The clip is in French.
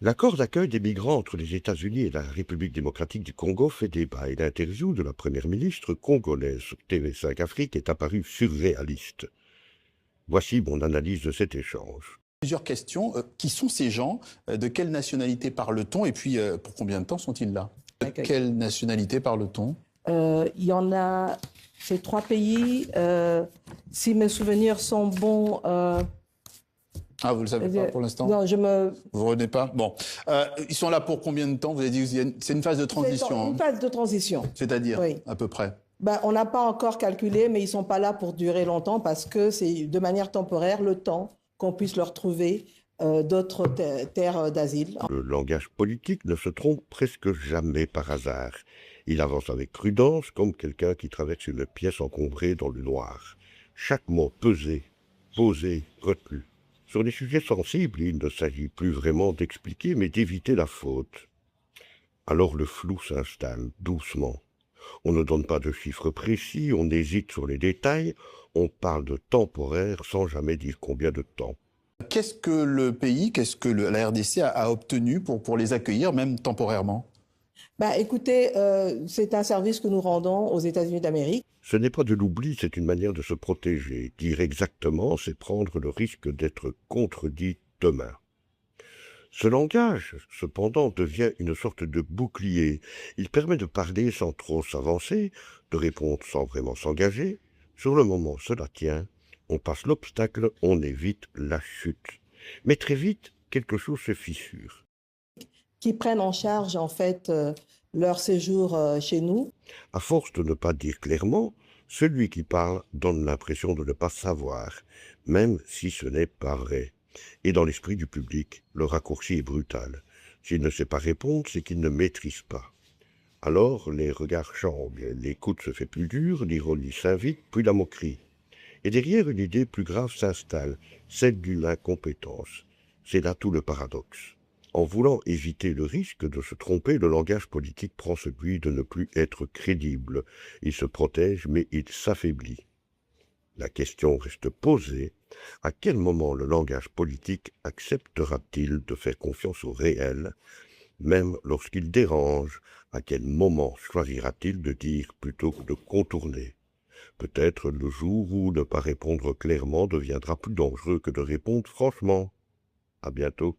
L'accord d'accueil des migrants entre les États-Unis et la République démocratique du Congo fait débat et l'interview de la première ministre congolaise sur TV5 Afrique est apparue surréaliste. Voici mon analyse de cet échange. Plusieurs questions. Qui sont ces gens? De quelle nationalité parle-t-on? Et puis, pour combien de temps sont-ils là? De quelle nationalité parle-t-on? Il y en a ces trois pays. Si mes souvenirs sont bons. Ah, vous ne le savez pas pour l'instant? Non, Vous ne revenez pas? Bon. Ils sont là pour combien de temps? Vous avez dit que c'est une phase de transition. Une phase de transition. C'est-à-dire, oui. À peu près? On n'a pas encore calculé, mais ils ne sont pas là pour durer longtemps parce que c'est de manière temporaire le temps qu'on puisse leur trouver d'autres terres d'asile. Le langage politique ne se trompe presque jamais par hasard. Il avance avec prudence comme quelqu'un qui traverse une pièce encombrée dans le noir. Chaque mot pesé, posé, retenu. Sur les sujets sensibles, il ne s'agit plus vraiment d'expliquer, mais d'éviter la faute. Alors le flou s'installe doucement. On ne donne pas de chiffres précis, on hésite sur les détails, on parle de temporaire sans jamais dire combien de temps. Qu'est-ce que le pays, la RDC a obtenu pour les accueillir, même temporairement? Écoutez, c'est un service que nous rendons aux États-Unis d'Amérique. Ce n'est pas de l'oubli, c'est une manière de se protéger. Dire exactement, c'est prendre le risque d'être contredit demain. Ce langage, cependant, devient une sorte de bouclier. Il permet de parler sans trop s'avancer, de répondre sans vraiment s'engager. Sur le moment, cela tient. On passe l'obstacle, on évite la chute. Mais très vite, quelque chose se fissure. Qui prennent en charge, en fait, leur séjour chez nous. À force de ne pas dire clairement, celui qui parle donne l'impression de ne pas savoir, même si ce n'est pas vrai. Et dans l'esprit du public, le raccourci est brutal. S'il ne sait pas répondre, c'est qu'il ne maîtrise pas. Alors, les regards changent, l'écoute se fait plus dure, l'ironie s'invite, puis la moquerie. Et derrière, une idée plus grave s'installe, celle d'une incompétence. C'est là tout le paradoxe. En voulant éviter le risque de se tromper, le langage politique prend celui de ne plus être crédible. Il se protège, mais il s'affaiblit. La question reste posée. À quel moment le langage politique acceptera-t-il de faire confiance au réel, même lorsqu'il dérange? À quel moment choisira-t-il de dire plutôt que de contourner? Peut-être le jour où ne pas répondre clairement deviendra plus dangereux que de répondre franchement. À bientôt.